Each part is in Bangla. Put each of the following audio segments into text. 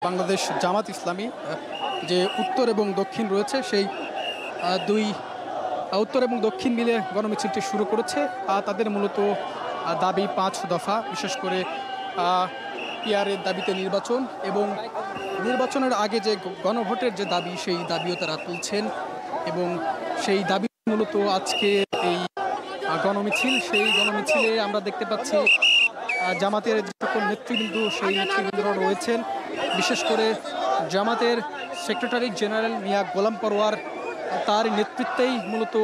বাংলাদেশ জামাত ইসলামী যে উত্তর এবং দক্ষিণ রয়েছে সেই দুই উত্তর এবং দক্ষিণ মিলে গণমিছিলটি শুরু করেছে। তাদের মূলত দাবি 5 দফা, বিশেষ করে পিআরের দাবিতে নির্বাচন এবং নির্বাচনের আগে যে গণভোটের যে দাবি সেই দাবিও তারা তুলছেন এবং সেই দাবি মূলত আজকে এই গণমিছিল। সেই গণমিছিলে আমরা দেখতে পাচ্ছি জামাতের যে সকল নেতৃবৃন্দ সেই নেতৃবৃন্দরা রয়েছেন, বিশেষ করে জামাতের সেক্রেটারি জেনারেল মিয়া গোলাম পরোয়ার, তার নেতৃত্বেই মূলত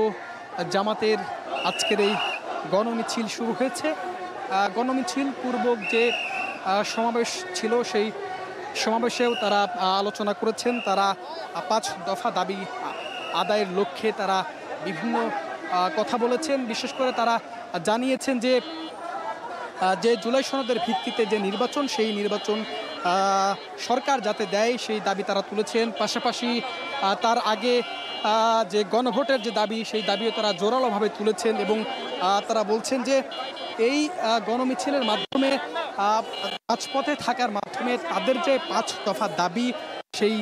জামাতের আজকের এই গণমিছিল শুরু হয়েছে। গণমিছিল পূর্বক যে সমাবেশ ছিল সেই সমাবেশেও তারা আলোচনা করেছেন। তারা 5 দফা দাবি আদায়ের লক্ষ্যে তারা বিভিন্ন কথা বলেছেন। বিশেষ করে তারা জানিয়েছেন যে জুলাই সনদের ভিত্তিতে যে নির্বাচন সেই নির্বাচন সরকার যাতে দেয় সেই দাবি তারা তুলেছেন। পাশাপাশি তার আগে যে গণভোটের যে দাবি সেই দাবিও তারা জোরালোভাবে তুলেছেন এবং তারা বলছেন যে এই গণমিছিলের মাধ্যমে রাজপথে থাকার মাধ্যমে তাদের যে 5 দফা দাবি সেই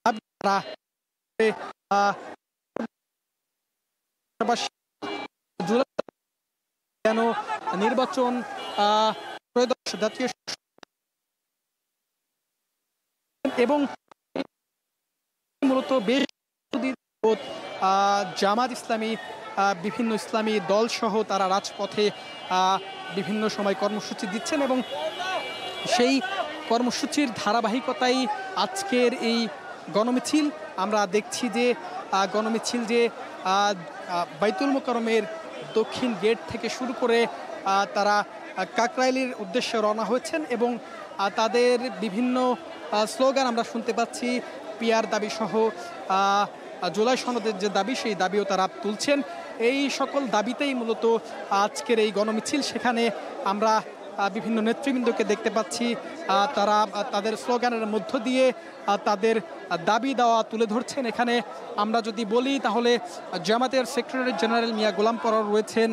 দাবি তারা যেন নির্বাচন ত্রয়োদশ জাতীয় এবং মূলত বেশ জামাত ইসলামী বিভিন্ন ইসলামী দল সহ তারা রাজপথে বিভিন্ন সময় কর্মসূচি দিচ্ছেন এবং সেই কর্মসূচির ধারাবাহিকতায় আজকের এই গণমিছিল। আমরা দেখছি যে গণমিছিল যে বাইতুল মোকাররমের দক্ষিণ গেট থেকে শুরু করে তারা কাকরাইলের উদ্দেশ্যে রওনা হয়েছেন এবং তাদের বিভিন্ন স্লোগান আমরা শুনতে পাচ্ছি। পিআর দাবি সহ জুলাই সনদের যে দাবি সেই দাবিও তারা তুলছেন। এই সকল দাবিতেই মূলত আজকের এই গণমিছিল। সেখানে আমরা বিভিন্ন নেতৃবৃন্দকে দেখতে পাচ্ছি, তারা তাদের স্লোগানের মধ্য দিয়ে তাদের দাবি দেওয়া তুলে ধরছেন। এখানে আমরা যদি বলি তাহলে জামাতের সেক্রেটারি জেনারেল মিয়া গোলাম পরোয়ার রয়েছেন,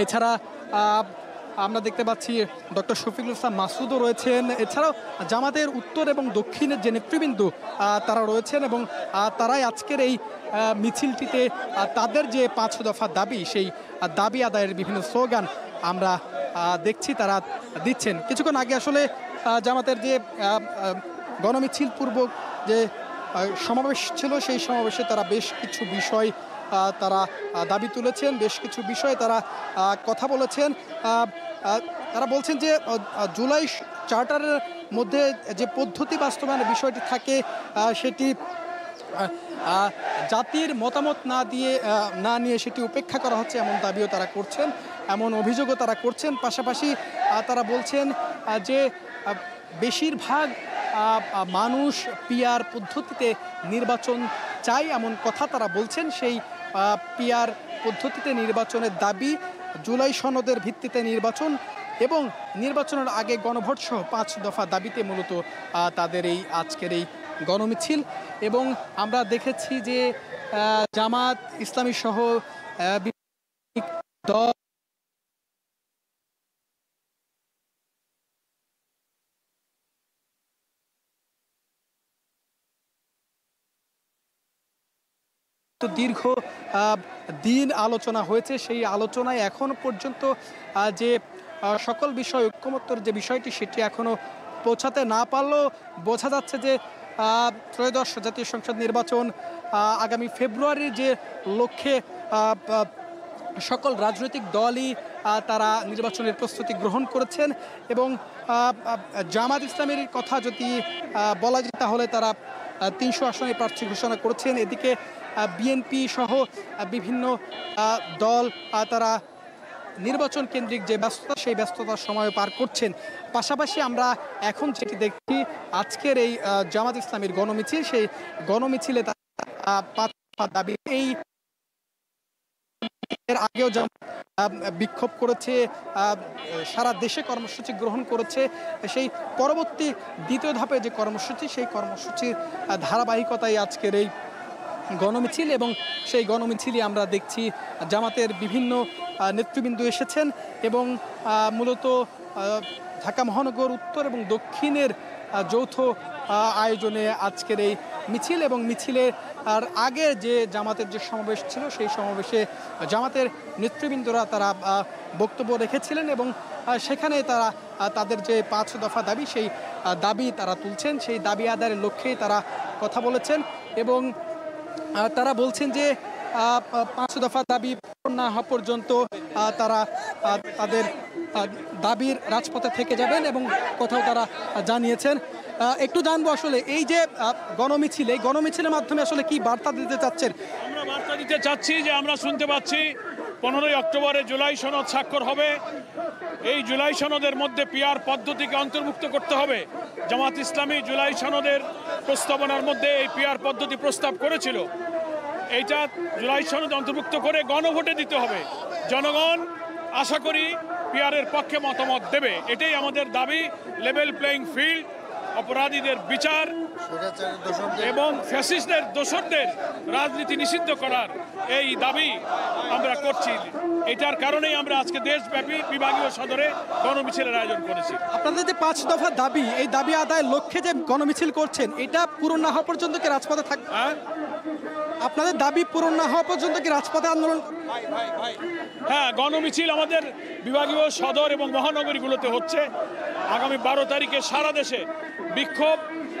এছাড়া আমরা দেখতে পাচ্ছি ডক্টর শফিকুল ইসলাম মাসুদও রয়েছেন, এছাড়াও জামাতের উত্তর এবং দক্ষিণের যে নেতৃবৃন্দ তারা রয়েছেন এবং তারাই আজকের এই মিছিলটিতে তাদের যে 5 দফা দাবি সেই দাবি আদায়ের বিভিন্ন স্লোগান আমরা দেখছি তারা দিচ্ছেন। কিছুক্ষণ আগে আসলে জামাতের যে গণমিছিল পূর্বক যে সমাবেশ ছিল সেই সমাবেশে তারা বেশ কিছু বিষয় তারা দাবি তুলেছেন, বেশ কিছু বিষয়ে তারা কথা বলেছেন। তারা বলছেন যে জুলাই চার্টারের মধ্যে যে পদ্ধতি বাস্তবায়নের বিষয়টি থাকে সেটি জাতির মতামত না নিয়ে সেটি উপেক্ষা করা হচ্ছে, এমন দাবিও তারা করছেন, এমন অভিযোগও তারা করছেন। পাশাপাশি তারা বলছেন যে বেশিরভাগ মানুষ পিআর পদ্ধতিতে নির্বাচন চাই, এমন কথা তারা বলছেন। সেই পিআর পদ্ধতিতে নির্বাচনের দাবি, জুলাই সনদের ভিত্তিতে নির্বাচন এবং নির্বাচনের আগে গণভোট সহ 5 দফা দাবিতে মূলত তাদের এই আজকের এই গণমিছিল। এবং আমরা দেখেছি যে জামাত ইসলামী সহ দল দীর্ঘ দিন আলোচনা হয়েছে। সেই আলোচনায় এখনো পর্যন্ত যে সকল বিষয় ঐক্যমত্যের যে বিষয়টি সেটি এখনো পৌঁছাতে না পারলেও বোঝা যাচ্ছে যে ত্রয়োদশ জাতীয় সংসদ নির্বাচন আগামী ফেব্রুয়ারির যে লক্ষ্যে সকল রাজনৈতিক দলই তারা নির্বাচনের প্রস্তুতি গ্রহণ করেছেন এবং জামাত ইসলামের কথা যদি বলা যায় তাহলে তারা 300 আসনে প্রার্থী ঘোষণা করেছেন। এদিকে বিএনপি সহ বিভিন্ন দল তারা নির্বাচন কেন্দ্রিক যে ব্যস্ততা সেই ব্যস্ততার সময় পার করছেন। পাশাপাশি আমরা এখন যেটি দেখছি আজকের এই জামাত ইসলামীর গণমিছিল, সেই গণমিছিলে তারা 5 দফা দাবি এই এর আগেও বিক্ষোভ করেছে, সারা দেশে কর্মসূচি গ্রহণ করেছে। সেই পরবর্তী দ্বিতীয় ধাপে যে কর্মসূচি সেই কর্মসূচির ধারাবাহিকতায় আজকের এই গণমিছিল এবং সেই গণমিছিলই আমরা দেখছি জামাতের বিভিন্ন নেতৃবৃন্দ এসেছেন এবং মূলত ঢাকা মহানগর উত্তর এবং দক্ষিণের যৌথ আয়োজনে আজকের এই মিছিল, এবং মিছিলের আর আগে যে জামাতের যে সমাবেশ ছিল সেই সমাবেশে জামাতের নেতৃবৃন্দরা তারা বক্তব্য রেখেছিলেন এবং সেখানে তারা তাদের যে ৫ দফা দাবি সেই দাবি তারা তুলছেন, সেই দাবি আদায়ের লক্ষ্যেই তারা কথা বলেছেন এবং তারা বলছেন যে ৫ দফা দাবি পূরণ না হওয়া পর্যন্ত তারা তাদের দাবির রাজপথে থেকে যাবেন এবং কোথাও তারা জানিয়েছেন। একটু জানবো আসলে এই যে গণমিছিল, এই গণমিছিলের মাধ্যমে আসলে কি বার্তা দিতে চাচ্ছেন? আমরা বার্তা দিতে চাচ্ছি যে আমরা শুনতে পাচ্ছি 15ই অক্টোবরে জুলাই সনদ স্বাক্ষর হবে। এই জুলাই সনদের মধ্যে পিআর পদ্ধতিকে অন্তর্ভুক্ত করতে হবে। জামাত ইসলামী জুলাই সনদের প্রস্তাবনার মধ্যে এই পিআর পদ্ধতি প্রস্তাব করেছিল। এইটা জুলাই সনদ অন্তর্ভুক্ত করে গণভোটে দিতে হবে। জনগণ আশা করি পিআরের পক্ষে মতামত দেবে। এটাই আমাদের দাবি। লেভেল প্লেইং ফিল্ড, অপরাধীদের বিচার এবং ফ্যাসিস্টদের দোসরদের রাজনীতি নিষিদ্ধ করার এই দাবি আমরা করছি। এটার কারণেই আমরা আজকে দেশব্যাপী বিভাগীয় সদরে গণমিছিলের আয়োজন করেছি। আপনাদের যে ৫ দফা দাবি, এই দাবি আদায়ের লক্ষ্যে যে গণমিছিল করছেন, এটা পূরণ না হওয়া পর্যন্ত কি রাজপথে থাকবে? আপনাদের দাবি পূরণ না হওয়া পর্যন্ত কি রাজপথে আন্দোলন? হ্যাঁ, গণমিছিল আমাদের বিভাগীয় সদর এবং মহানগরীগুলোতে হচ্ছে। আগামী 12 তারিখে সারা দেশে বিক্ষোভ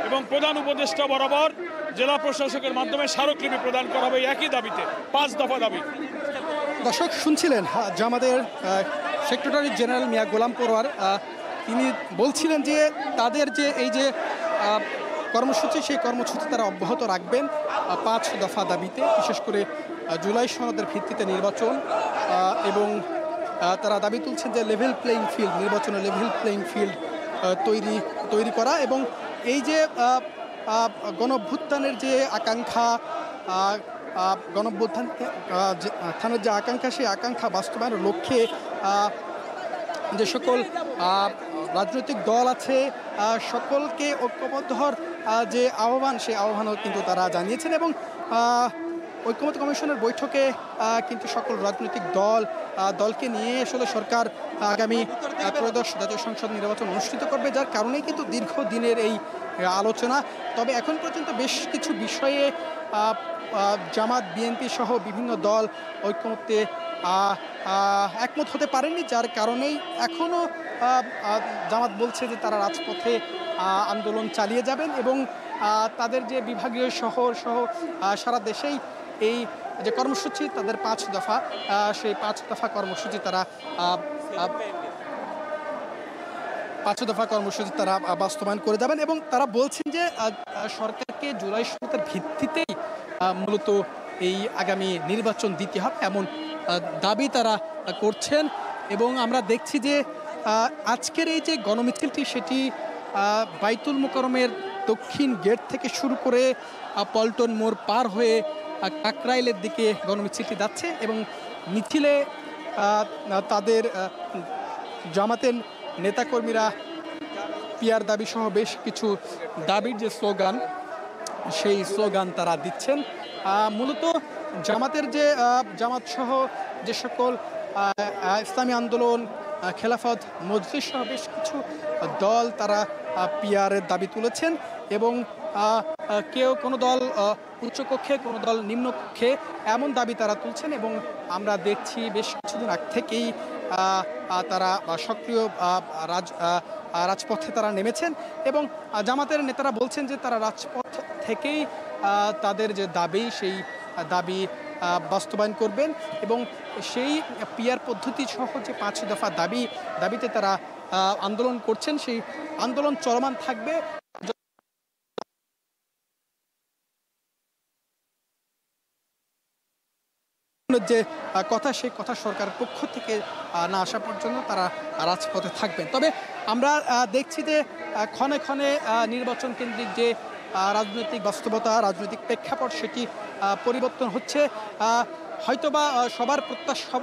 এবং প্রধান উপদেষ্টা বরাবর জেলা প্রশাসকের মাধ্যমে স্মারকলিপি প্রদান করা হবে একই দাবিতে, 5 দফা দাবি। দর্শক শুনছিলেন জামাতের সেক্রেটারি জেনারেল মিয়া গোলাম পরোয়ার, তিনি বলছিলেন যে তাদের যে এই যে কর্মসূচি, সেই কর্মসূচি তারা অব্যাহত রাখবেন 5 দফা দাবিতে, বিশেষ করে জুলাই সনদের ভিত্তিতে নির্বাচন এবং তারা দাবি তুলছেন যে লেভেল প্লেইং ফিল্ড, নির্বাচনের লেভেল প্লেইং ফিল্ড তৈরি করা এবং এই যে গণঅভ্যুত্থানের যে আকাঙ্ক্ষা, গণঅভ্যুত্থানের যে আকাঙ্ক্ষা, সেই আকাঙ্ক্ষা বাস্তবায়নের লক্ষ্যে যে সকল রাজনৈতিক দল আছে সকলকে ঐক্যবদ্ধ হওয়ার যে আহ্বান, সেই আহ্বানও কিন্তু তারা জানিয়েছেন এবং ঐক্যমত্য কমিশনের বৈঠকে কিন্তু সকল রাজনৈতিক দলকে নিয়ে আসলে সরকার আগামী ত্রয়োদশ জাতীয় সংসদ নির্বাচন অনুষ্ঠিত করবে, যার কারণেই কিন্তু দীর্ঘদিনের এই আলোচনা। তবে এখন পর্যন্ত বেশ কিছু বিষয়ে জামাত, বিএনপি সহ বিভিন্ন দল ঐক্যমত্যে একমত হতে পারেনি, যার কারণেই এখনও জামাত বলছে যে তারা রাজপথে আন্দোলন চালিয়ে যাবেন এবং তাদের যে বিভাগীয় শহর সহ সারা দেশেই এই যে কর্মসূচি, তাদের 5 দফা, সেই 5 দফা কর্মসূচি তারা 5 দফা কর্মসূচি তারা বাস্তবায়ন করে যাবেন এবং তারা বলছেন যে সরকারকে জুলাই সনদের ভিত্তিতেই মূলত এই আগামী নির্বাচন দিতে হবে, এমন দাবি তারা করছেন। এবং আমরা দেখছি যে আজকের এই যে গণমিছিলটি, সেটি বাইতুল মোকাররমের দক্ষিণ গেট থেকে শুরু করে পল্টন মোড় পার হয়ে কাকরাইলের দিকে গণমিছিলটি যাচ্ছে এবং মিছিলে তাদের জামাতের নেতাকর্মীরা পিআর দাবি সহ বেশ কিছু দাবির যে স্লোগান, সেই স্লোগান তারা দিচ্ছেন। মূলত জামাতের যে জামাত সহ যে সকল ইসলামী আন্দোলন, খেলাফত মজলিস সহ বেশ কিছু দল তারা পিআরের দাবি তুলেছেন এবং কেউ কোনো দল উচ্চকক্ষে, কোনো দল নিম্নকক্ষে এমন দাবি তারা তুলছেন এবং আমরা দেখছি বেশ কিছুদিন আগ থেকেই তারা সক্রিয় রাজপথে তারা নেমেছেন এবং জামাতের নেতারা বলছেন যে তারা রাজপথ থেকেই তাদের যে দাবি, সেই দাবি বাস্তবায়ন করবেন এবং সেই পিআর পদ্ধতি সহ যে 5 দফা দাবিতে তারা আন্দোলন করছেন, সেই আন্দোলন চলমান থাকবে। যে কথা, সেই কথা সরকারের পক্ষ থেকে না আসা পর্যন্ত তারা রাজপথে থাকবেন। তবে আমরা দেখছি যে ক্ষণে ক্ষণে নির্বাচন কেন্দ্রিক যে রাজনৈতিক বাস্তবতা, রাজনৈতিক প্রেক্ষাপট, সেটি পরিবর্তন হচ্ছে। হয়তোবা সবার প্রত্যাশা,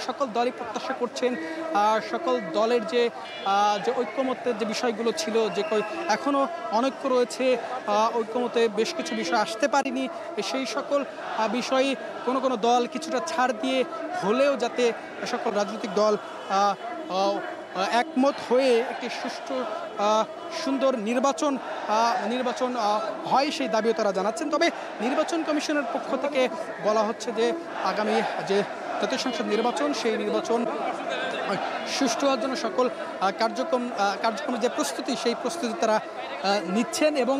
সকল দলই প্রত্যাশা করছেন সকল দলের যে ঐক্যমত্যের যে বিষয়গুলো ছিল, যে এখনও অনৈক্য রয়েছে, ঐক্যমতে বেশ কিছু বিষয় আসতে পারেনি, সেই সকল বিষয়ে কোনো দল কিছুটা ছাড় দিয়ে হলেও যাতে সকল রাজনৈতিক দল একমত হয়ে একটি সুষ্ঠু সুন্দর নির্বাচন হয় সেই দাবিও তারা জানাচ্ছেন। তবে নির্বাচন কমিশনের পক্ষ থেকে বলা হচ্ছে যে আগামী যে জাতীয় সংসদ নির্বাচন সেই নির্বাচন সুষ্ঠু হওয়ার জন্য সকল কার্যক্রমের যে প্রস্তুতি সেই প্রস্তুতি তারা নিচ্ছেন এবং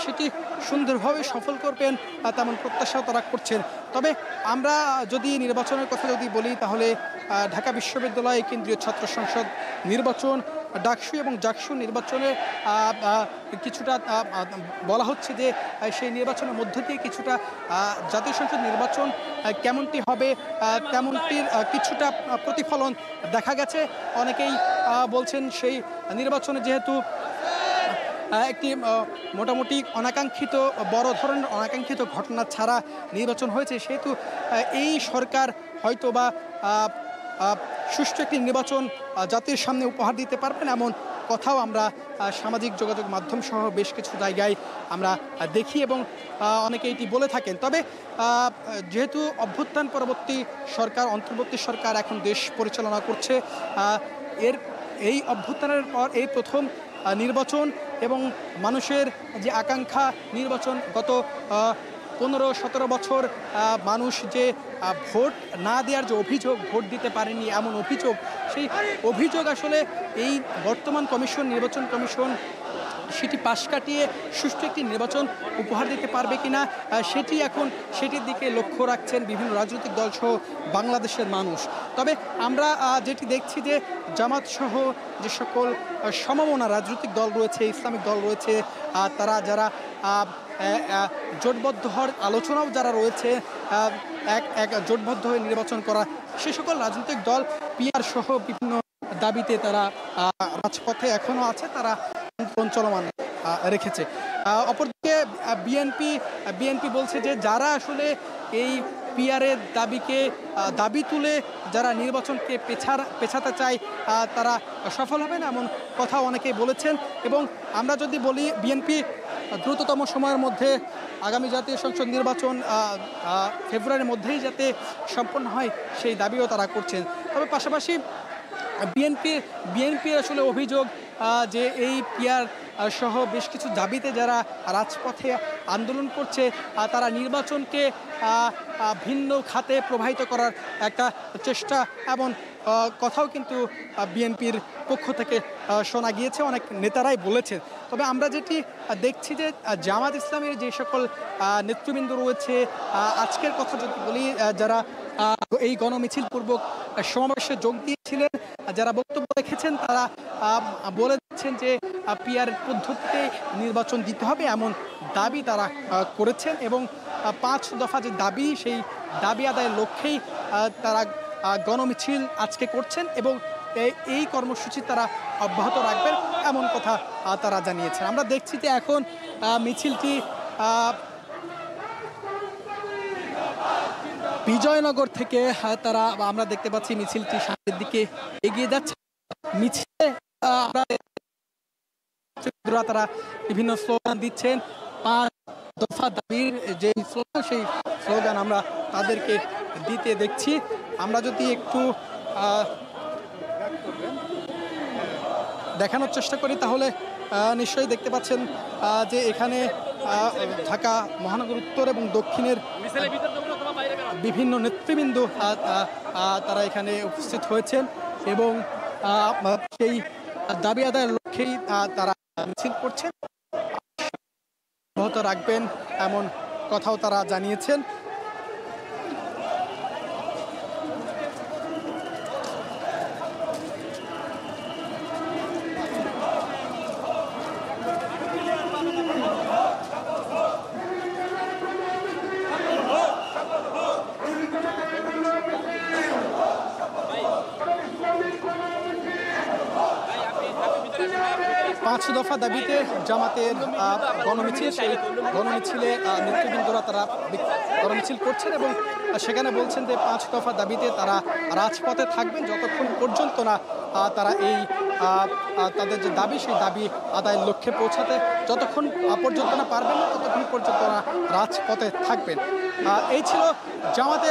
সেটি সুন্দরভাবে সফল করবেন তেমন প্রত্যাশাও তারা করছেন। তবে আমরা যদি নির্বাচনের কথা যদি বলি তাহলে ঢাকা বিশ্ববিদ্যালয় কেন্দ্রীয় ছাত্র সংসদ নির্বাচন, ডাকসু এবং জাকসু নির্বাচনে কিছুটা বলা হচ্ছে যে সেই নির্বাচনের মধ্য দিয়ে কিছুটা জাতীয় সংসদ নির্বাচন কেমনটি হবে তেমনটির কিছুটা প্রতিফলন দেখা গেছে। অনেকেই বলছেন সেই নির্বাচনে যেহেতু একটি মোটামুটি অনাকাঙ্ক্ষিত বড় ধরনের অনাকাঙ্ক্ষিত ঘটনা ছাড়া নির্বাচন হয়েছে, সেহেতু এই সরকার হয়তো বা সুষ্ঠু একটি নির্বাচন জাতির সামনে উপহার দিতে পারবেন এমন কথাও আমরা সামাজিক যোগাযোগ মাধ্যম সহ বেশ কিছু জায়গায় আমরা দেখি এবং অনেকে এটি বলে থাকেন। তবে যেহেতু অভ্যুত্থান পরবর্তী সরকার, অন্তর্বর্তী সরকার এখন দেশ পরিচালনা করছে, এই অভ্যুত্থানের পর এই প্রথম নির্বাচন এবং মানুষের যে আকাঙ্ক্ষা নির্বাচন, গত 15-17 বছর মানুষ যে ভোট না দেওয়ার যে অভিযোগ, ভোট দিতে পারেনি এমন অভিযোগ, সেই অভিযোগ আসলে এই বর্তমান নির্বাচন কমিশন সেটি পাশ কাটিয়ে সুষ্ঠু একটি নির্বাচন উপহার দিতে পারবে কিনা সেটির দিকে লক্ষ্য রাখছেন বিভিন্ন রাজনৈতিক দল সহ বাংলাদেশের মানুষ। তবে আমরা যেটি দেখছি যে জামাত সহ যে সকল সমমনা রাজনৈতিক দল রয়েছে, ইসলামিক দল রয়েছে, তারা যারা জোটবদ্ধ হওয়ার আলোচনাও যারা রয়েছে, এক জোটবদ্ধ হয়ে নির্বাচন করা, সে সকল রাজনৈতিক দল পিআর সহ বিভিন্ন দাবিতে তারা রাজপথে এখনো আছে, তারা চলমান রেখেছে। অপরদিকে বিএনপি বলছে যে যারা আসলে এই পিআরের দাবি তুলে যারা নির্বাচনকে পেছাতে চায় তারা সফল হবেন এমন কথা অনেকেই বলেছেন। এবং আমরা যদি বলি বিএনপি দ্রুততম সময়ের মধ্যে আগামী জাতীয় সংসদ নির্বাচন ফেব্রুয়ারির মধ্যেই যাতে সম্পন্ন হয় সেই দাবিও তারা করছেন। তবে পাশাপাশি বিএনপির আসলে অভিযোগ যে এই পিআর সহ বেশ কিছু দাবিতে যারা রাজপথে আন্দোলন করছে তারা নির্বাচনকে ভিন্ন খাতে প্রবাহিত করার একটা চেষ্টা, এমন কথাও কিন্তু বিএনপির পক্ষ থেকে শোনা গিয়েছে, অনেক নেতারাই বলেছেন। তবে আমরা যেটি দেখছি যে জামাত ইসলামের যে সকল নেতৃবৃন্দ রয়েছে, আজকের কথা যদি বলি, যারা এই গণমিছিল পূর্বক সমাবেশে যোগ দিয়েছিলেন, যারা বক্তব্য রেখেছেন, তারা বলে দিচ্ছেন যে পিআর পদ্ধতিতে নির্বাচন দিতে হবে এমন দাবি তারা করেছেন এবং 5 দফা যে দাবি, সেই দাবি আদায়ের লক্ষ্যেই তারা গণমিছিল আজকে করছেন এবং এই কর্মসূচি তারা অব্যাহত রাখবেন এমন কথা তারা জানিয়েছেন। আমরা দেখছি যে এখন মিছিলটি বিজয়নগর থেকে আমরা দেখতে পাচ্ছি মিছিলটি সামনের দিকে এগিয়ে যাচ্ছে। মিছিলে তারা বিভিন্ন স্লোগান দিচ্ছেন, 5 দফা দাবির যে স্লোগান, সেই স্লোগান আমরা তাদেরকে দিতে দেখছি। আমরা যদি একটু দেখানোর চেষ্টা করি তাহলে নিশ্চয়ই দেখতে পাচ্ছেন যে এখানে ঢাকা মহানগর উত্তর এবং দক্ষিণের বিভিন্ন নেতৃবৃন্দ তারা এখানে উপস্থিত হয়েছেন এবং সেই দাবি আদায়ের লক্ষ্যেই তারা মিছিল করছেন, অব্যাহত রাখবেন এমন কথাও তারা জানিয়েছেন। পাঁচ দফা দাবিতে জামাতের গণমিছিল, সেই গণমিছিলে নেতৃবৃন্দরা তারা গণমিছিল করছেন এবং সেখানে বলছেন যে 5 দফা দাবিতে তারা রাজপথে থাকবেন যতক্ষণ পর্যন্ত না তারা এই তাদের যে দাবি, সেই দাবি আদায়ের লক্ষ্যে পৌঁছাতে যতক্ষণ পর্যন্ত না পারবেন ততক্ষণ পর্যন্ত রাজপথে থাকবেন। এই ছিল জামাতের